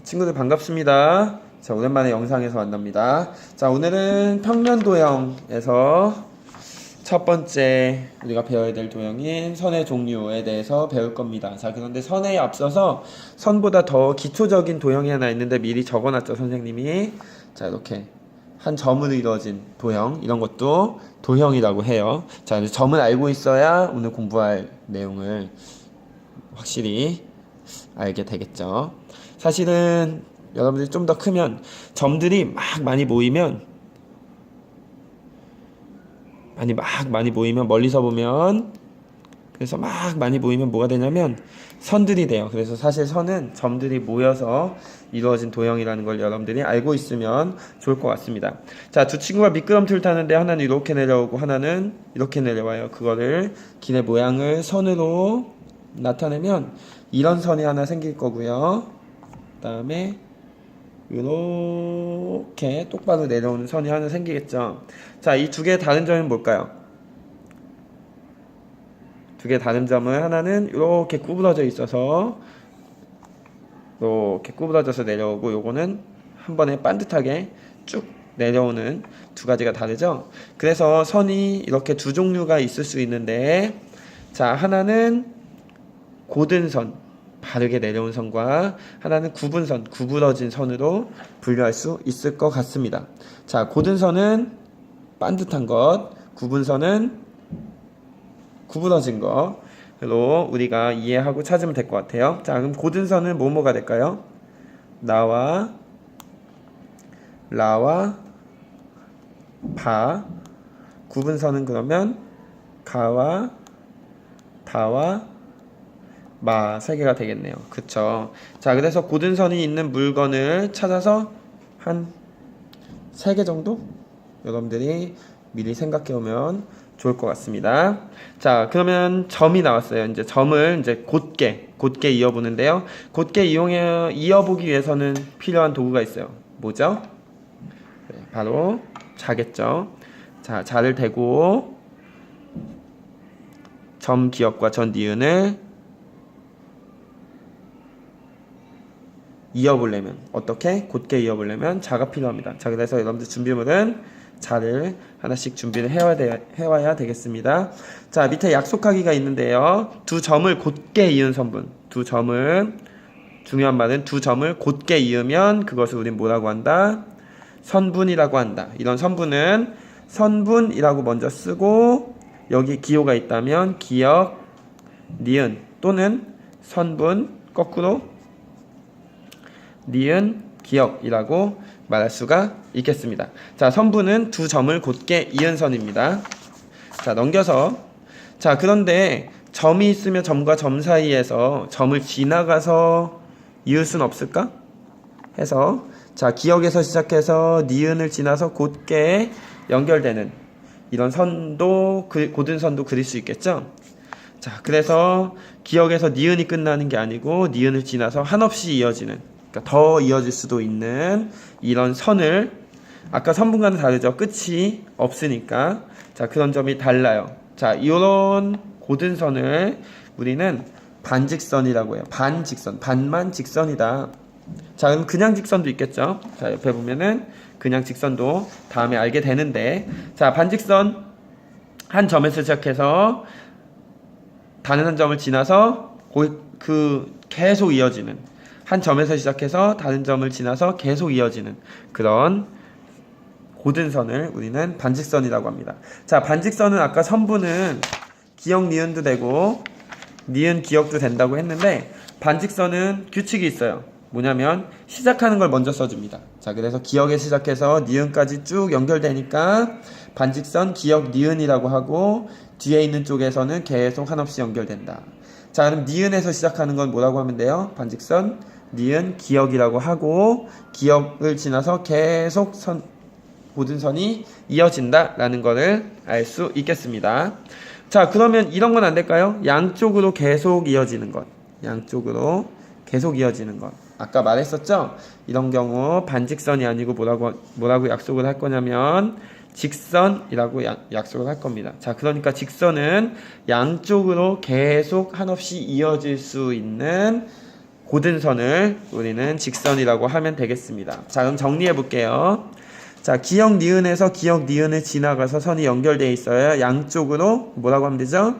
친구들 반갑습니다. 자, 오랜만에 영상에서 만납니다. 자, 오늘은 평면 도형에서 첫 번째 우리가 배워야 될 도형인 선의 종류에 대해서 배울 겁니다. 자, 그런데 선에 앞서서 선보다 더 기초적인 도형이 하나 있는데 미리 적어놨죠, 선생님이. 자, 이렇게 한 점으로 이루어진 도형, 이런 것도 도형이라고 해요. 자, 점을 알고 있어야 오늘 공부할 내용을 확실히 알게 되겠죠. 사실은 여러분들이 좀 더 크면 점들이 막 많이 모이면 멀리서 보면, 그래서 막 많이 모이면 뭐가 되냐면 선들이 돼요. 그래서 사실 선은 점들이 모여서 이루어진 도형이라는 걸 여러분들이 알고 있으면 좋을 것 같습니다. 자, 두 친구가 미끄럼틀을 타는데 하나는 이렇게 내려오고 하나는 이렇게 내려와요. 그거를 길의 모양을 선으로 나타내면 이런 선이 하나 생길 거고요. 그 다음에 이렇게 똑바로 내려오는 선이 하나 생기겠죠. 자, 이 두 개의 다른 점은 뭘까요? 두 개의 다른 점은 하나는 이렇게 구부러져 있어서 이렇게 구부러져서 내려오고, 요거는 한 번에 반듯하게 쭉 내려오는 두 가지가 다르죠. 그래서 선이 이렇게 두 종류가 있을 수 있는데, 자, 하나는 고든 선, 바르게 내려온 선과 하나는 굽은 선, 구부러진 선으로 분류할 수 있을 것 같습니다. 자, 고든 선은 반듯한 것, 굽은 선은 구부러진 것로 우리가 이해하고 찾으면 될 것 같아요. 자, 그럼 고든 선은 뭐뭐가 될까요? 나와 라와 바. 굽은 선은 그러면 가와 다와 마, 세 개가 되겠네요. 그쵸? 자, 그래서 고든 선이 있는 물건을 찾아서 한 3개 정도 여러분들이 미리 생각해 오면 좋을 것 같습니다. 자, 그러면 점이 나왔어요. 이제 점을 이제 곧게 이어보는데요. 곧게 이어보기 위해서는 필요한 도구가 있어요. 뭐죠? 네, 바로 자겠죠. 자, 자를 대고 점 기역과 전 니은을 이어보려면, 어떻게? 곧게 이어보려면 자가 필요합니다. 자, 그래서 여러분들 준비물은 자를 하나씩 준비를 해와야 되겠습니다. 자, 밑에 약속하기가 있는데요. 두 점을 곧게 이은 선분. 중요한 말은 두 점을 곧게 이으면 그것을 우린 뭐라고 한다? 선분이라고 한다. 이런 선분은 선분이라고 먼저 쓰고, 여기 기호가 있다면 기역, 니은 또는 선분, 거꾸로 니은, 기역이라고 말할 수가 있겠습니다. 자, 선분은 두 점을 곧게 이은 선입니다. 자, 넘겨서. 자, 그런데 점이 있으면 점과 점 사이에서 점을 지나가서 이을 순 없을까? 해서, 자, 기역에서 시작해서 니은을 지나서 곧게 연결되는 이런 선도, 고든 선도 그릴 수 있겠죠? 자, 그래서 기역에서 니은이 끝나는 게 아니고 니은을 지나서 한없이 이어지는, 더 이어질 수도 있는 이런 선을, 아까 선분과는 다르죠. 끝이 없으니까. 자, 그런 점이 달라요. 자, 이런 고든 선을 우리는 반직선이라고 해요. 반직선, 반만 직선이다. 자, 그럼 그냥 직선도 있겠죠. 자, 옆에 보면은 그냥 직선도 다음에 알게 되는데, 자, 반직선 한 점에서 시작해서 다른 한 점을 지나서 계속 이어지는, 한 점에서 시작해서 다른 점을 지나서 계속 이어지는 그런 고든 선을 우리는 반직선이라고 합니다. 자, 반직선은 아까 선분은 기역, 니은도 되고 니은, 기역도 된다고 했는데, 반직선은 규칙이 있어요. 뭐냐면 시작하는 걸 먼저 써줍니다. 자, 그래서 기역에 시작해서 니은까지 쭉 연결되니까 반직선, 기역, 니은이라고 하고, 뒤에 있는 쪽에서는 계속 한없이 연결된다. 자, 그럼 니은에서 시작하는 건 뭐라고 하면 돼요? 반직선, 니은, 기역이라고 하고, 기역을 지나서 계속 고든 선이 이어진다라는 것을 알 수 있겠습니다. 자, 그러면 이런 건 안 될까요? 양쪽으로 계속 이어지는 것. 양쪽으로 계속 이어지는 것. 아까 말했었죠? 이런 경우 반직선이 아니고 뭐라고 약속을 할 거냐면 직선이라고 약속을 할 겁니다. 자, 그러니까 직선은 양쪽으로 계속 한없이 이어질 수 있는 고든선을 우리는 직선이라고 하면 되겠습니다. 자, 그럼 정리해 볼게요. 자, 기역 니은에서 기역 니은을 지나가서 선이 연결되어 있어요. 양쪽으로 뭐라고 하면 되죠?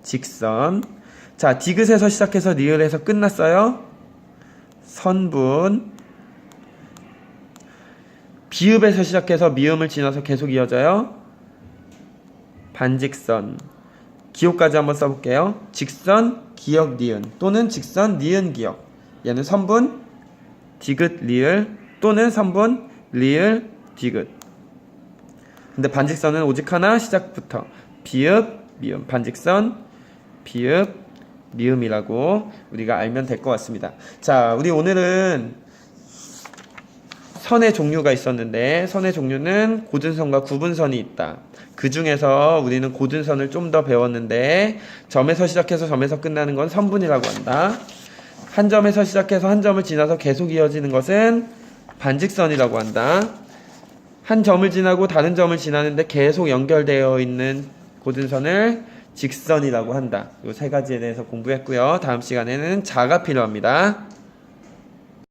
직선. 자, 디귿에서 시작해서 리을에서 끝났어요. 선분. 비읍에서 시작해서 미음을 지나서 계속 이어져요. 반직선. 기호까지 한번 써볼게요. 직선, 기역, 니은 또는 직선, 니은, 기역. 얘는 선분, 디귿, 리을 또는 선분, 리을, 디귿. 근데 반직선은 오직 하나, 시작부터 비읍, 미음. 반직선, 비읍, 미음이라고 우리가 알면 될 것 같습니다. 자, 우리 오늘은 선의 종류가 있었는데 선의 종류는 고든선과 구분선이 있다. 그 중에서 우리는 고든선을 좀 더 배웠는데 점에서 시작해서 점에서 끝나는 건 선분이라고 한다. 한 점에서 시작해서 한 점을 지나서 계속 이어지는 것은 반직선이라고 한다. 한 점을 지나고 다른 점을 지나는데 계속 연결되어 있는 고든선을 직선이라고 한다. 이 세 가지에 대해서 공부했고요. 다음 시간에는 자가 필요합니다.